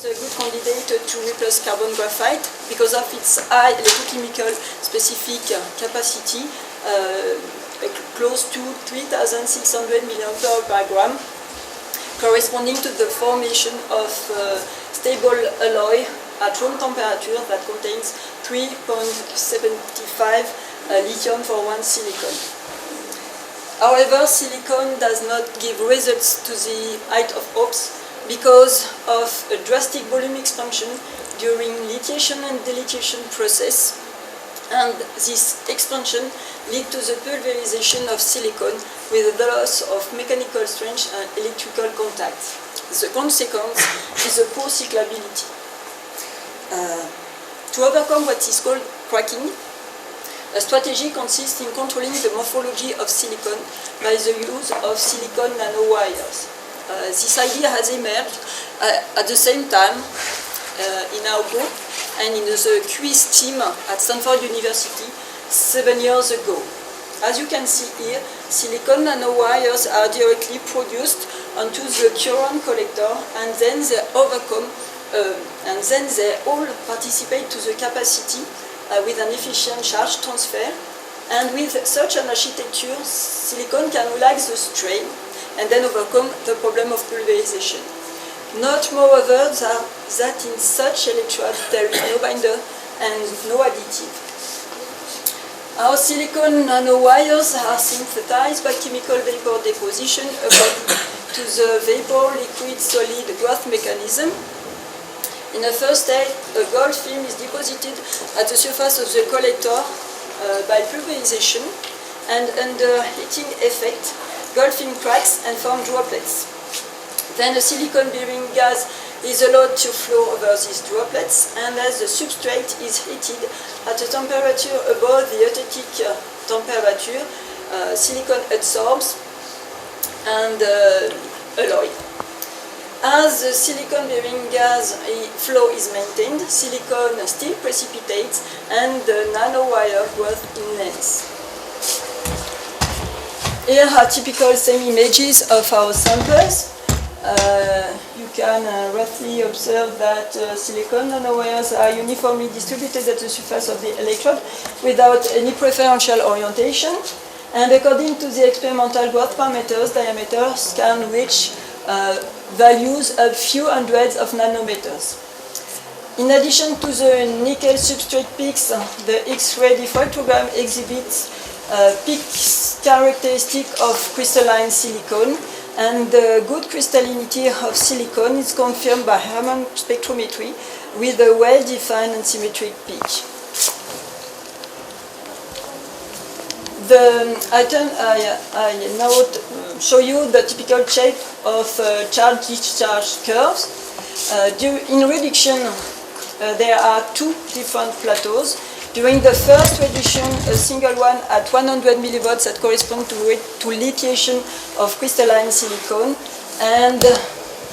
is a good candidate to replace carbon graphite because of its high electrochemical specific capacity, close to 3,600 milliampere per gram, corresponding to the formation of stable alloy at room temperature that contains 3.75 lithium for 1 silicon. However, silicon does not give results to the height of hopes because of a drastic volume expansion during lithiation and delithiation process, and this expansion leads to the pulverization of silicon with the loss of mechanical strength and electrical contact. The consequence is a poor cyclability. To overcome what is called cracking, a strategy consists in controlling the morphology of silicon by the use of silicon nanowires. This idea has emerged at the same time in our group and in the QUIZ team at Stanford University 7 years ago. As you can see here, silicon nanowires are directly produced onto the current collector, and then they overcome and then they all participate to the capacity with an efficient charge transfer. And with such an architecture, silicon can relax the strain and then overcome the problem of pulverization. Note moreover that in such electrode there is no binder and no additive. Our silicon nanowires are synthesized by chemical vapor deposition according to the vapor-liquid-solid growth mechanism. In the first stage, a gold film is deposited at the surface of the collector by pulverization, and under heating effect, gold film cracks and form droplets. Then a silicon-bearing gas is allowed to flow over these droplets, and as the substrate is heated at a temperature above the eutectic temperature, silicon adsorbs and alloy. As the silicon-bearing gas flow is maintained, silicon still precipitates and the nanowire grows in length. Here are typical same images of our samples. You can roughly observe that silicon nanowires are uniformly distributed at the surface of the electrode without any preferential orientation. And according to the experimental growth parameters, diameters can reach values of few hundreds of nanometers. In addition to the nickel substrate peaks, the X-ray diffractogram exhibits peak characteristic of crystalline silicon, and the good crystallinity of silicon is confirmed by Raman spectrometry with a well-defined and symmetric peak. I now show you the typical shape of charge-discharge curves. In reduction, there are two different plateaus. During the first reduction, a single one at 100 millivolts that corresponds to lithiation of crystalline silicon, and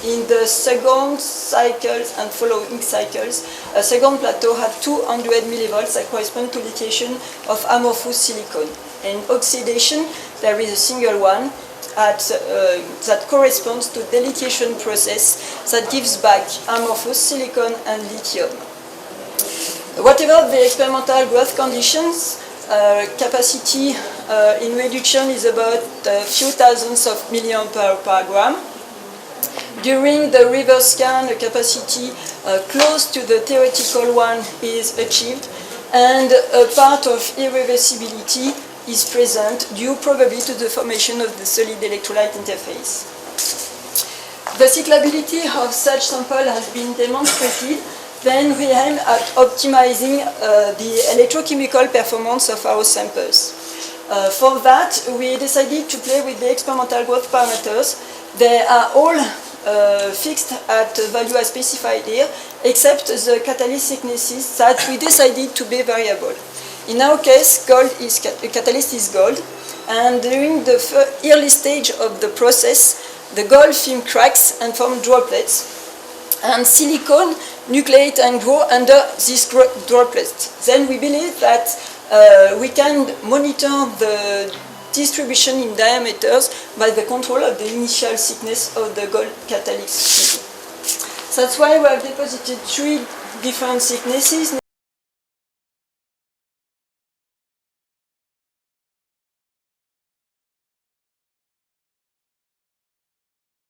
in the second cycles and following cycles, a second plateau at 200 millivolts that correspond to lithiation of amorphous silicon. In oxidation, there is a single one that corresponds to the lithiation process that gives back amorphous silicon and lithium. Whatever the experimental growth conditions, capacity in reduction is about a few thousandths of milliampere per gram. During the reverse scan, a capacity close to the theoretical one is achieved, and a part of irreversibility is present due probably to the formation of the solid electrolyte interface. The cyclability of such sample has been demonstrated. Then we aim at optimizing the electrochemical performance of our samples. For that, we decided to play with the experimental growth parameters. They are all fixed at the value I specified here, except the catalyst thicknesses that we decided to be variable. In our case, catalyst is gold, and during the early stage of the process, the gold film cracks and forms droplets, and silicon nucleate and grow under these droplets. Then we believe that we can monitor the distribution in diameters by the control of the initial thickness of the gold catalyst. That's why we have deposited 3 different thicknesses.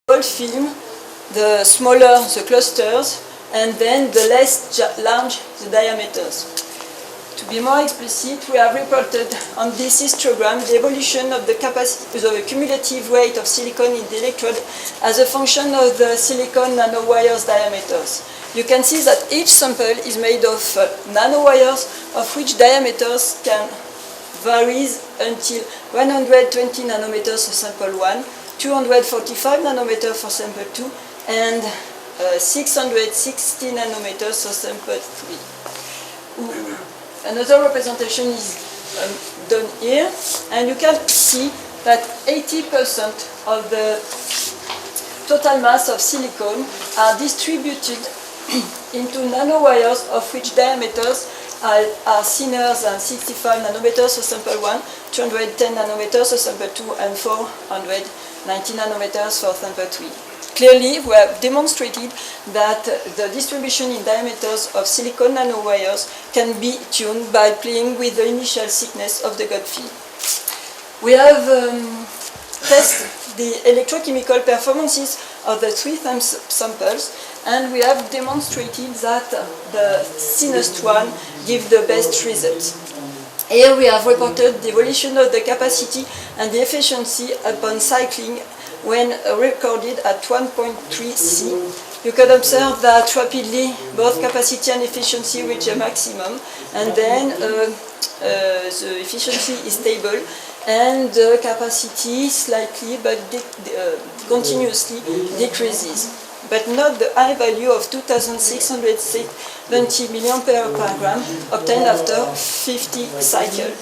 Gold film, the smaller the clusters, and then the less large the diameters. To be more explicit, we have reported on this histogram the evolution of the capacity, the cumulative weight of silicon in the electrode as a function of the silicon nanowires diameters. You can see that each sample is made of nanowires of which diameters can vary until 120 nanometers for sample 1, 245 nanometers for sample 2, and 660 nanometers for sample 3. Another representation is done here, and you can see that 80% of the total mass of silicon are distributed into nanowires of which diameters are thinner than 65 nanometers for sample 1, 210 nanometers for sample 2, and 490 nanometers for sample 3. Clearly, we have demonstrated that the distribution in diameters of silicon nanowires can be tuned by playing with the initial thickness of the God field. We have tested the electrochemical performances of the 3 samples, and we have demonstrated that the thinnest one gives the best results. Here we have reported the evolution of the capacity and the efficiency upon cycling when recorded at 1.3 C. You can observe that rapidly both capacity and efficiency reach a maximum, and then the efficiency is stable and the capacity slightly but continuously decreases, but not the high value of 2670 mA per gram obtained after 50 cycles.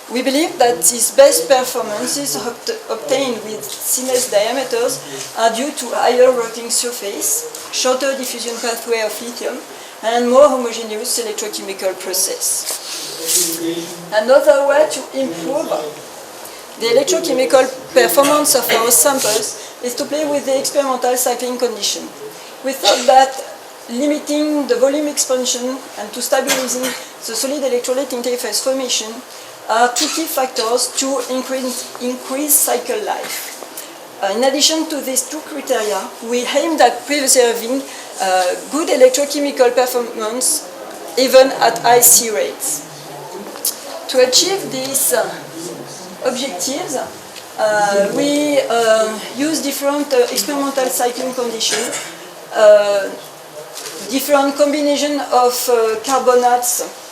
We believe that these best performances obtained with thinnest diameters are due to higher working surface, shorter diffusion pathway of lithium, and more homogeneous electrochemical process. Another way to improve the electrochemical performance of our samples is to play with the experimental cycling condition. We thought that limiting the volume expansion and to stabilizing the solid electrolyte interface formation are 2 key factors to increase cycle life. In addition to these 2 criteria, we aimed at preserving good electrochemical performance even at high C rates. To achieve these objectives, we use different experimental cycling conditions, different combination of carbonates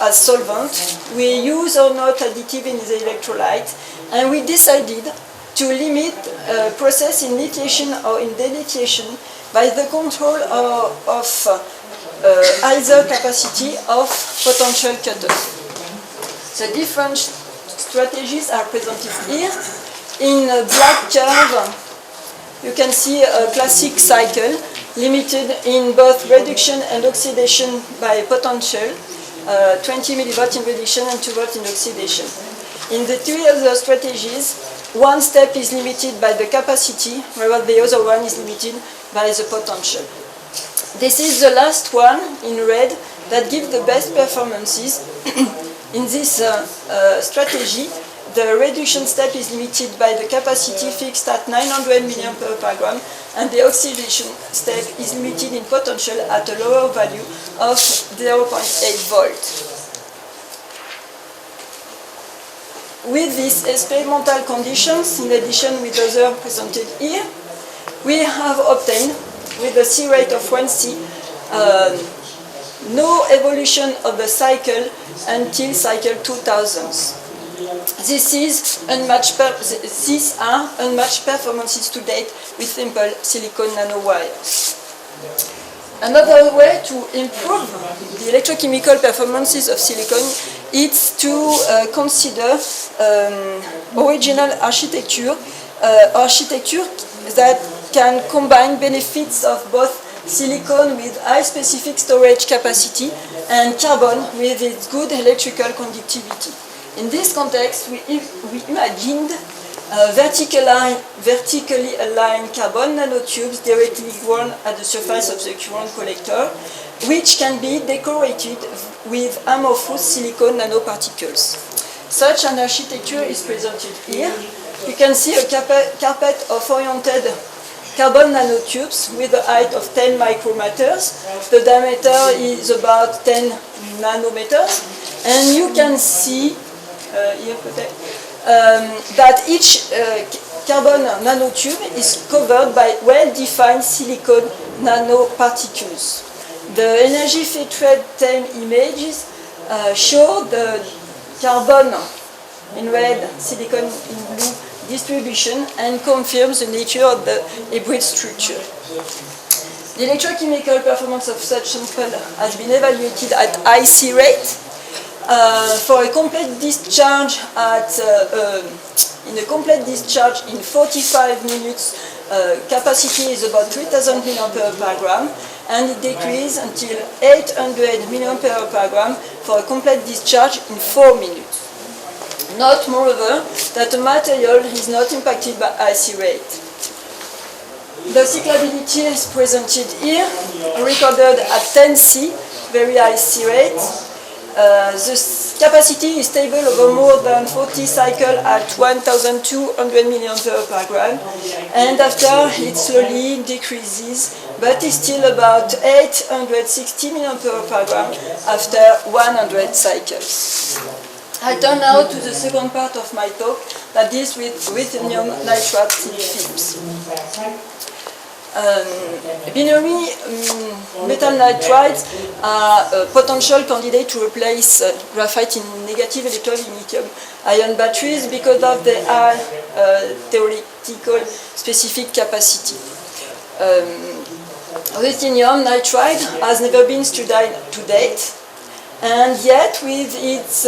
as solvent. We use or not additive in the electrolyte, and we decided to limit process in lithiation or in delithiation by the control of either capacity of potential cutoff. The different strategies are presented here. In a black curve, you can see a classic cycle limited in both reduction and oxidation by potential, 20 millivolt in reduction and 2 volt in oxidation. In the 3 other strategies, one step is limited by the capacity, while the other one is limited by the potential. This is the last one in red that gives the best performances. In this strategy, the reduction step is limited by the capacity fixed at 900 mA per gram, and the oxidation step is limited in potential at a lower value of 0.8 volt. With these experimental conditions, in addition with others presented here, we have obtained, with a C rate of 1C, no evolution of the cycle until cycle 2000. These are unmatched performances to date with simple silicon nanowires. Another way to improve the electrochemical performances of silicon is to consider original architecture that can combine benefits of both silicon with high specific storage capacity and carbon with its good electrical conductivity. In this context, we imagined vertically aligned carbon nanotubes directly grown at the surface of the current collector, which can be decorated with amorphous silicon nanoparticles. Such an architecture is presented here. You can see a carpet of oriented carbon nanotubes with a height of 10 micrometers. The diameter is about 10 nanometers. And you can see that each carbon nanotube is covered by well-defined silicon nanoparticles. The energy filtered TEM images show the carbon in red, silicon in blue distribution and confirms the nature of the hybrid structure. The electrochemical performance of such sample has been evaluated at IC rate. For a complete discharge in a complete discharge in 45 minutes, capacity is about 3000 mAh per gram, and it decreases until 800 mAh per gram for a complete discharge in 4 minutes. Note, moreover, that the material is not impacted by IC rate. The cyclability is presented here, recorded at 10C, very high C rate. The capacity is stable over more than 40 cycles at 1200 mAh per gram, and after it slowly decreases, but is still about 860 mAh per gram after 100 cycles. I turn now to the second part of my talk, that deals with ruthenium nitride thin films. Binary metal nitrides are a potential candidate to replace graphite in negative electron lithium-ion batteries because of their high theoretical specific capacity. Ruthenium nitride has never been studied to date, and yet with its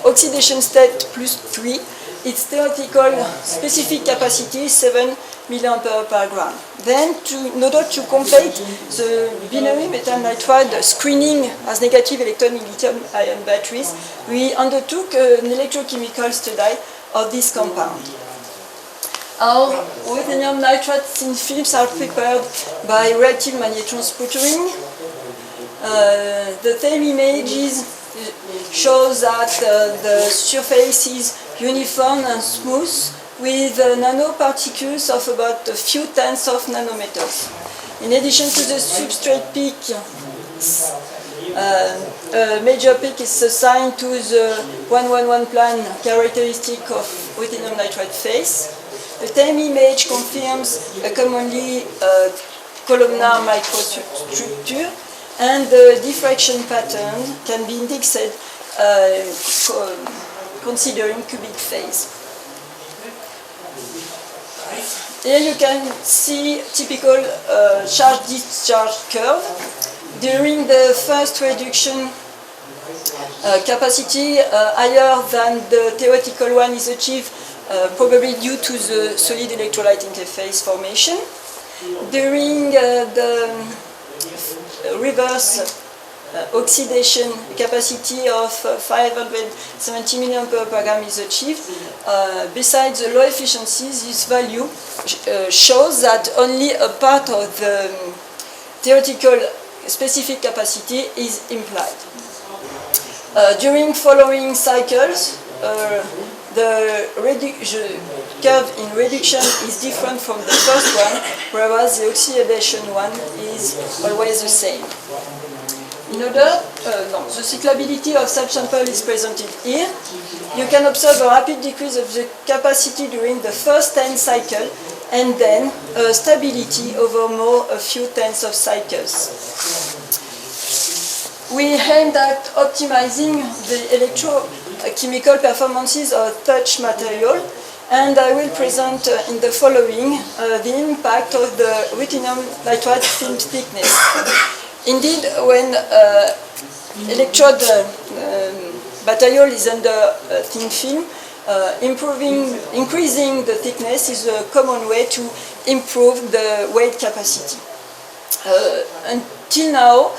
oxidation state +3, its theoretical specific capacity is 7 mAh per gram. Then, in order to complete the binary metal nitride screening as negative electron in lithium-ion batteries, we undertook an electrochemical study of this compound. Our ruthenium nitride thin films are prepared by reactive magnetron sputtering. The TEM images shows that the surface is uniform and smooth, with nanoparticles of about a few tenths of nanometers. In addition to the substrate peak, a major peak is assigned to the 111 plane characteristic of ruthenium nitride face. The TEM image confirms a commonly columnar microstructure, and the diffraction pattern can be indexed considering cubic phase. Here you can see typical charge-discharge curve. During the first reduction, capacity higher than the theoretical one is achieved, probably due to the solid electrolyte interface formation. During the reverse oxidation, capacity of 570 mAh per gram is achieved. Besides the low efficiency, this value shows that only a part of the theoretical specific capacity is implied. During following cycles, the curve in reduction is different from the first one, whereas the oxidation one is always the same. The cyclability of such sample is presented here. You can observe a rapid decrease of the capacity during the first 10 cycles, and then a stability over a few tenths of cycles. We aimed at optimizing the electrochemical performances of such material, and I will present in the following the impact of the ruthenium nitride film thickness. Indeed, when electrode material is under thin film, increasing the thickness is a common way to improve the weight capacity. Until now,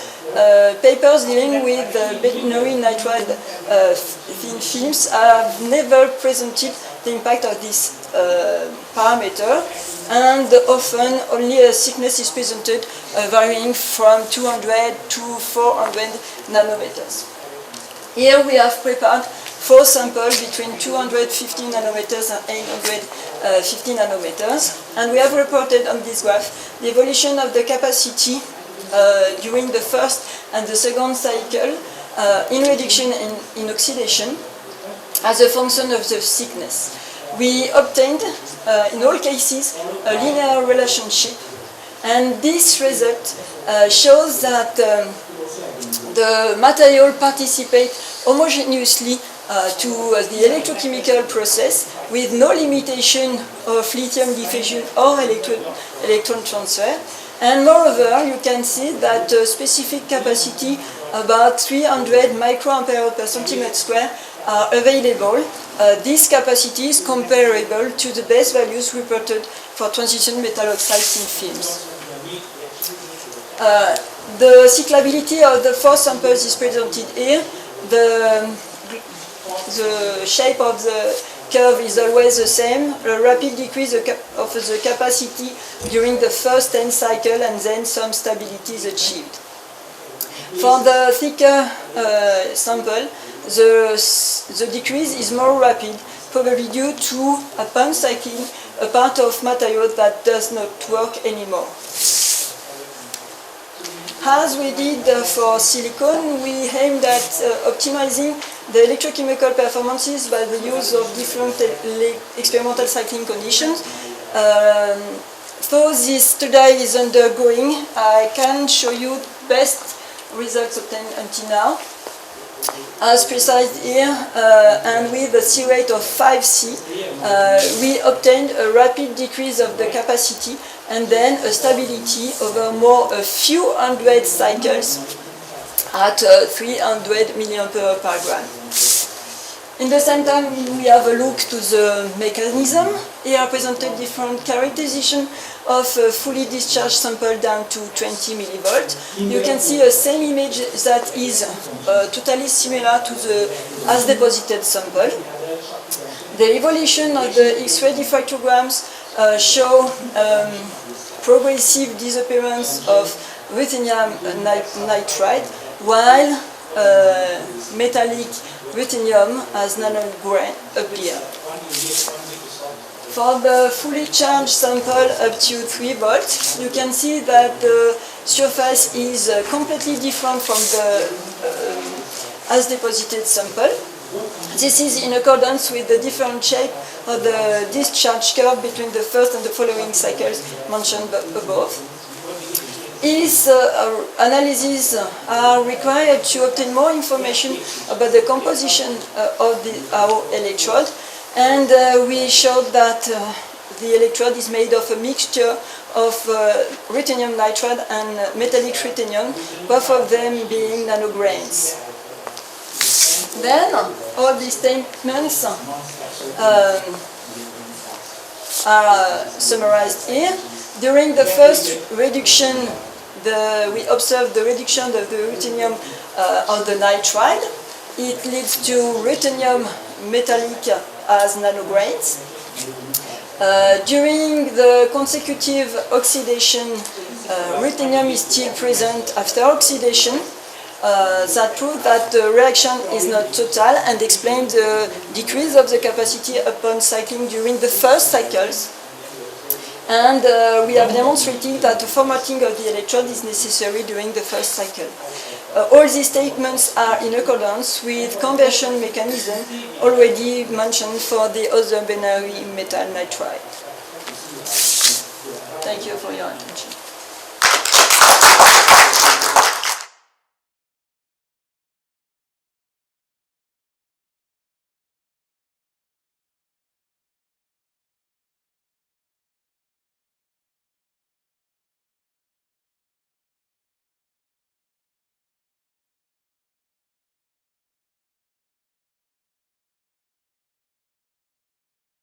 papers dealing with binary nitride thin films have never presented the impact of this parameter, and often only a thickness is presented varying from 200 to 400 nanometers. Here we have prepared 4 samples between 250 nanometers and 850 nanometers, and we have reported on this graph the evolution of the capacity during the first and the second cycle in reduction in oxidation as a function of the thickness. We obtained, in all cases, a linear relationship, and this result shows that the material participate homogeneously to the electrochemical process with no limitation of lithium diffusion or electron transfer. And moreover, you can see that the specific capacity, about 300 microampere per centimeter square, are available. This capacity is comparable to the base values reported for transition metal oxide thin films. The cyclability of the 4 samples is presented here. The shape of the curve is always the same. A rapid decrease of the capacity during the first 10 cycles, and then some stability is achieved. For the thicker sample, the decrease is more rapid, probably due to, upon cycling, a part of material that does not work anymore. As we did for silicon, we aimed at optimizing the electrochemical performances by the use of different experimental cycling conditions. Though this study is undergoing, I can show you best results obtained until now. As precised here, and with a C rate of 5C, we obtained a rapid decrease of the capacity and then a stability over a few hundred cycles at 300 milliampere per gram. In the same time, we have a look to the mechanism. Here are presented different characterization of a fully discharged sample down to 20 millivolts. You can see a same image that is totally similar to the as deposited sample. The evolution of the X-ray diffractograms show progressive disappearance of ruthenium nitride, while metallic ruthenium as nanograin appear. For the fully charged sample up to 3 volts, you can see that the surface is completely different from the as deposited sample. This is in accordance with the different shape of the discharge curve between the first and the following cycles mentioned above. These analyses are required to obtain more information about the composition of our electrode, and we showed that the electrode is made of a mixture of ruthenium nitride and metallic ruthenium, both of them being nanograins. Then, all these statements are summarized here. During the first reduction, we observed the reduction of the ruthenium on the nitride. It leads to ruthenium metallic as nanograins. During the consecutive oxidation, ruthenium is still present after oxidation. That proves that the reaction is not total and explains the decrease of the capacity upon cycling during the first cycles. And we have demonstrated that the formatting of the electrode is necessary during the first cycle. All these statements are in accordance with conversion mechanism already mentioned for the other binary metal nitride. Thank you for your attention.